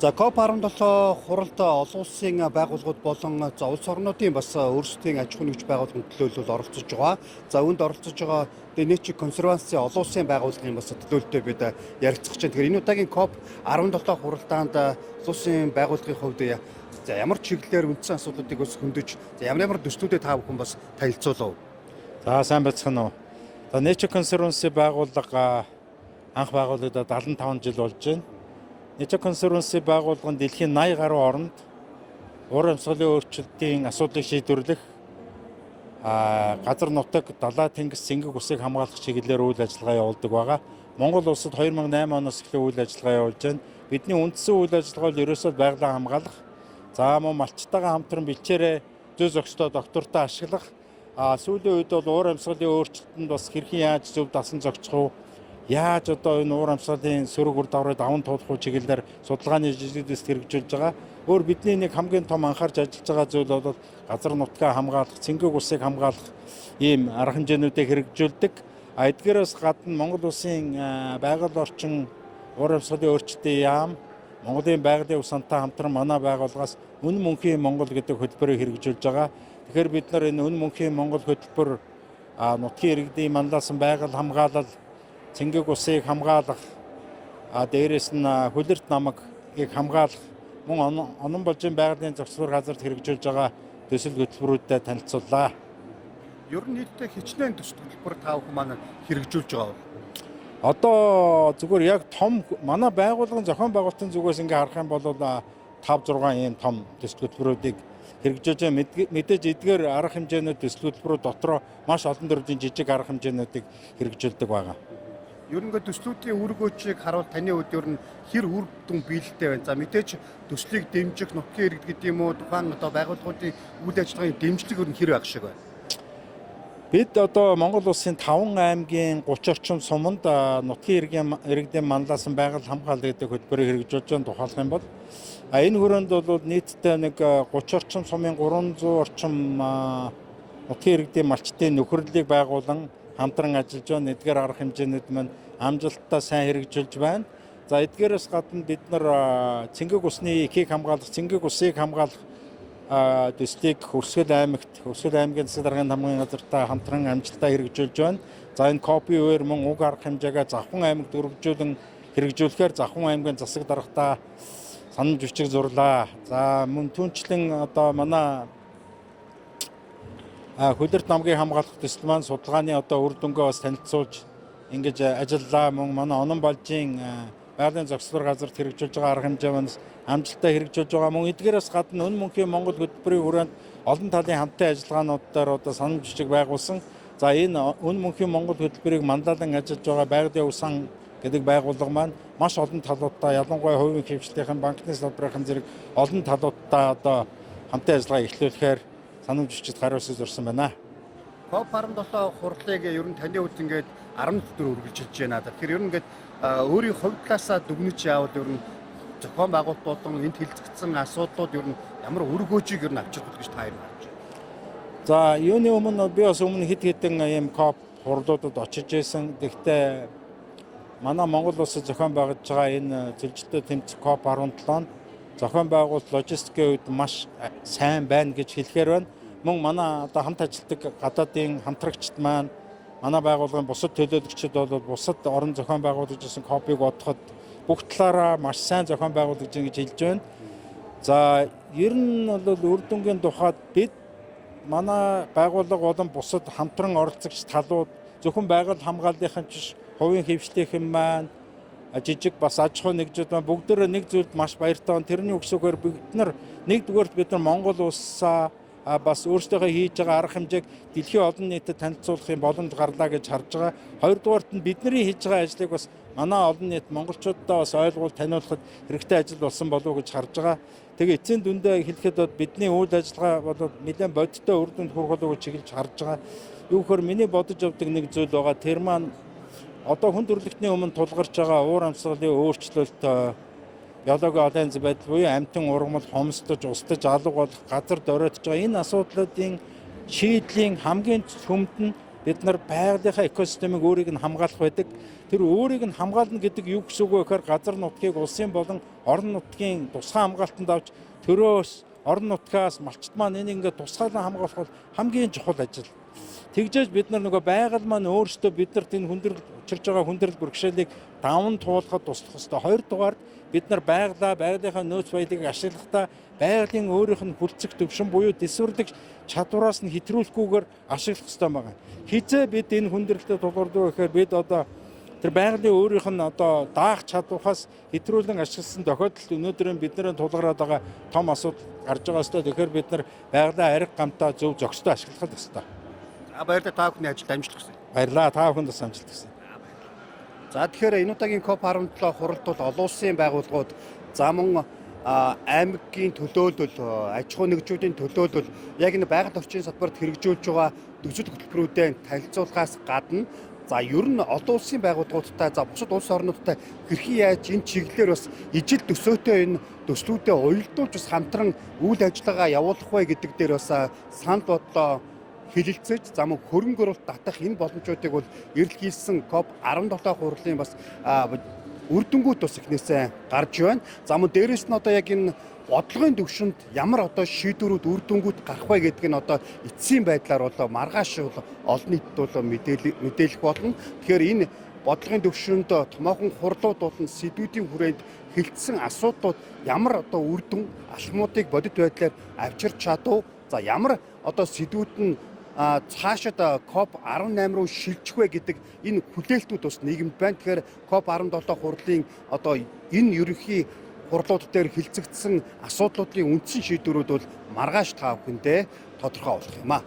За COP17 хуралд олон улсын байгууллагууд болон улс орнуудын бас өөрсдийн аж ахуйн нэгж байгууллагын төлөөлөл оролцож байгаа. За үүнд оролцож байгаа Nature Conservancy олон улсын байгууллагын бас төлөөлөлтөд бид ярилцах чинь. Тэгэхээр энэ удаагийн COP17 хуралдаанд олон улсын байгууллагын хувьд ямар чиглэлээр үндсэн асуудлуудыг бас хөндөж ямар төслүүдэд та бүхэн бас танилцуулав. За сайн байцгаана уу. За Nature Conservancy байгууллага анх байгуулагдаад 75 жил болж байна. Nature Conservancy байгууллага нь дэлхийн 80 гаруй орнд уур амьсгалын өөрчлөлтийн асуудлыг шийдвэрлэх газар нутаг, далай тэнгис, цэнгэг усыг хамгаалах чиглэлээр үйл ажиллагаа явуулдаг байгаа. Монгол улсад 2008 оноос эхлээ үйл ажиллагаа явуулж байна. Бидний үндсэн үйл ажиллагаа бол ерөөсөө байгалаа хамгаалах, за мөн малчтайгаа хамтран бичээрээ зүй зохистой доктортой ашиглах, сүүлийн үед бол уур амьсгалын өөрчлөлтөнд бас хэрхэн яаж зөв дасан зохицох уу, яаж одоо энэ уур амьсгалын сөрөг үр дагаврыг даван туулах чиглэлээр судалгааны жижигдэлд хэрэгжүүлж байгаа. Өөр бидний нэг хамгийн том анхаарч ажиллаж байгаа зүйл бол газар нутгаа хамгаалах, цэнгэг усыг хамгаалах ийм арга хэмжээнүүдийг хэрэгжүүлдэг. Эдгээрээс гадна Монгол улсын байгаль орчин уур амьсгалын өөрчлөлтийн яам, Монголын байгалийн усантай хамтран манай байгууллагаас Үн мөнхийн Монгол гэдэг хөтөлбөрийг хэрэгжүүлж байгаа. Тэгэхээр бид нар энэ Үн мөнхийн Монгол хөтөлбөр нутгийн иргэдийн манлайлсан байгаль хамгаалал, цэнгэг усыг хамгаалах, дээрээс нь хүлэрт намгийг хамгаалах, мөн онон болжийн байгалийн зохицуулах газарт хэрэгжүүлж байгаа төсөл хөтөлбөрүүдэд танилцууллаа. Ер нь нийтдээ хичнээн төсөл хөтөлбөр та бүхэн маань хэрэгжүүлж байгаа. Одоо зүгээр яг том манай байгууллагын зохион байгуулалтын зүгээс ингээ харах юм бол 5-6 ийм том төсөл хөтөлбөрүүдийг хэрэгжүүлж байгаа. Мэдээж эдгээр арга хэмжээнүүд төсөл хөтөлбөрүүд дотроо маш олон төрлийн жижиг арга хэмжээнүүдийг хэрэгжүүлдэг байгаа. Ер нь төслүүдийн үүргөөчийг харуул таны хувьд ер нь хэр үр дүн биелэлтэй байна. За мэдээж төслийг дэмжих нутгийн иргэд гэдэг юм уу, тухайн одоо байгууллагуудын үйл ажиллагааны дэмжлэг ер нь хэр байх шиг байна. Бид одоо Монгол улсын 5 аймгийн 30 орчим суманд нутгийн иргэдийн манлайлсан байгаль хамгаалал гэдэг хөтөлбөрийг хэрэгжүүлж байгаа тухайлах юм бол энэ хүрээнд бол нийтдээ нэг 30 орчим сумын 300 орчим нутгийн иргэдийн малчтын нөхөрлөлийг байгуулан хамтран ажиллаж байгаа. Эдгээр арга хэмжээнүүд маань амжилттай сайн хэрэгжүүлж байна. За эдгээрээс гадна бид нар цэнгэг усны эхийг хамгаалах, цэнгэг усыг хамгаалах төслийг Хөрсгөл аймгийн засаг даргын хамгийн газартай хамтран амжилттай хэрэгжүүлж байна. За энэ COP-ээр мөн уг арга хэмжээгээ Завхан аймагт өргөжүүлэн хэрэгжүүлэхээр Завхан аймгийн засаг даргатай санамж бичиг зурлаа. За мөн түүнчлэн одоо манай хүлэрт намгийг хамгаалах төсөл маань судалгааны одоо үр дүнгээ бас танилцуулж ингэж ажиллаа. Мөн манай онон болжийн байгалийн зохицуулах газарт хэрэгжүүлж байгаа арга хэмжээ маань амжилттай хэрэгжүүлж байгаа. Мөн эдгээрээс гадна Үн мөнхийн Монгол хөтөлбөрийн хүрээнд олон талын хамтын ажиллагаануудаар одоо санамж бичиг байгуулсан. За энэ Үн мөнхийн Монгол хөтөлбөрийг манлайлан ажиллаж байгаа байгалийн усан гэдэг байгууллага маань маш олон талуудаа, ялангуяа хувийн хвшилтийн банкны салбарын зэрэг олон талуудаа одоо хамтын ажиллагаа эхлүүлэхээр санамж бичиж хариуцж зорсон байна. COP17 хурлыг ер нь таны хувьд ингээд 14 үргэлжилж байна. Тэгэхээр ер нь ингээд өөрийн хувь талаасаа дүгнэж явал ер нь зохион байгуулалт болон энд хилцэгдсэн асуудлууд ер нь ямар өргөөжийг ер нь авчирх гэж та юм харж байна. За юуны өмнө би бас өмнө хэд хэдэн ийм COP хурлуудад очиж байсан. Гэхдээ манай Монгол улсад зохион байгуулж байгаа энэ зөрчилдөд тэмцэх COP17-нд зохион байгуулалт логистикийн үед маш сайн байна гэж хэлэхээр байна. Мөн манай одоо хамт ажилладаг гадаадын хамтрагчид маань, манай байгууллагын бусад төлөөлөгчид бол бусад орон зохион байгуулж ирсэн COP-ыг бодоход бүх талаараа маш сайн зохион байгуулж байгаа гэж хэлж байна. За ер нь бол үр дүнгийн тухайд бид манай байгууллага болон бусад хамтран оролцогч талууд зөвхөн байгаль хамгааллынхан ч хувийн хвшлийнхэн маань жижиг бас аж ахуй нэгжүүд маань бүгдөө нэг зүйлд маш баяртай байна. Тэрний үгсээр бид нар нэгдүгээрт бид нар Монгол улсаа бас өөрсдөө хийж байгаа арга хэмжээг дэлхийн олон нийтэд танилцуулахын боломж гарлаа гэж харж байгаа. Хоёрдугаарт нь бидний хийж байгаа ажлыг бас манай олон нийт монголчуудаа бас ойлгуул таниулахад хэрэгтэй ажил болсон болов уу гэж харж байгаа. Тэгээ эцсийн дүндээ хэлэхэд бидний үйл ажиллагаа бол нэлээд бодиттой үр дүнд хүрэх болов уу гэж харж байгаа. Юу гэхээр миний бодож явдаг нэг зүйл байгаа. Тэр маань одоо хүн төрөлхтний өмнө тулгарч байгаа уур амьсгалын өөрчлөлт, биологийн олон янз байдал буюу амьтан ургамал, хомсдож, алга болох, газар доройтож байгаа энэ асуудлуудын шийдлийн хамгийн цөмд нь бид нар байгалийнхаа экосистемийг өөрийг нь хамгаалах байдаг. Тэр өөрийг нь хамгаална гэдэг юу гэсэн үг вэ гэхээр газар нутгийг улсын болон орон нутгийн тусгай хамгаалтанд авч төрөөс орон нутгаас малчт маань энийг ингээд тусгайлан хамгаалах бол хамгийн чухал ажил. Тэгжээж бид нар нөгөө байгаль маань өөрсдөө биднэрт энэ хүндрэл учирч байгаа хүндрэл бэрхшээлийг даван туулахад туслах ёстой. Хоёрдугаар бид нар байгалийнхаа нөөц баялагийг ашиглахдаа байгалийн өөрийнх нь хүлцэх төвшин буюу дэсвэрлэх чадвараас нь хэтрүүлэхгүйгээр ашиглах ёстой байгаа. Хизээ бид энэ хүндрэлтэд тулгардаг гэхээр бид одоо тэр байгалийн өөрийнх нь одоо даах чадвараас хэтрүүлэн ашигласан тохиолдолд өнөөдөр бидний тулгараад байгаа том асуудал гарч байгаа ёстой. Тэгэхээр бид нар байгалаа ариг гамтаа зөв зохистой ашиглах ёстой. Баярлалаа та бүхний ажилд амжилт хүсье. Баярлалаа та бүхэнд бас амжилт хүсье. За тэгэхээр энэ удаагийн COP17 хуралд бол олон улсын байгууллагууд замун аймагын төлөөлөл, аж ахуй нэгжүүдийн төлөөлөл яг энэ байгаль орчин салбарт хэрэгжүүлж байгаа төсөл хөтөлбөрүүдээ танилцуулахаас гадна за ер нь олон улсын байгууллагуудтай за бусад улс орнуудтай хэрхэн яаж энэ чиглэлээр бас ижил төсөөтэй энэ төслүүдэд уялдуулж бас хамтран үйл ажиллагаа явуулах вэ гэдэг дээр бас санал бодлоо хэлэлцэж зам хөрөнгө оруулалт татах энэ боломжуудыг бол эрэл хийсэн COP17 хурлын бас үр дүнгууд бас ихнээсээ гарч байна. За мөн дээрэс нь одоо яг энэ бодлогын төвшөнд ямар одоо шийдвэрүүд үр дүнгууд гарах вэ гэдг нь одоо эцсийн байдлаар бол маргааш олон нийтэд бол мэдээлэх болно. Тэгэхээр энэ бодлогын төвшөнд томоохон хурлууд болон сэдвүүдийн хүрээнд хилцсэн асуудлууд ямар одоо үр дүн алхмуудыг бодит байдлаар авчирч чадав. За ямар одоо сэдвүүд нь цаашид COP18 руу шилжих вэ гэдэг энэ хүлээлтүүд бас нийгэмд байна. Тэгэхээр COP17 хурлын одоо энэ ерөнхий хурлууд дээр хилцэгдсэн асуудлуудын үндсэн шийдвэрүүд бол маргааш та бүхэндээ тодорхой болох юм аа.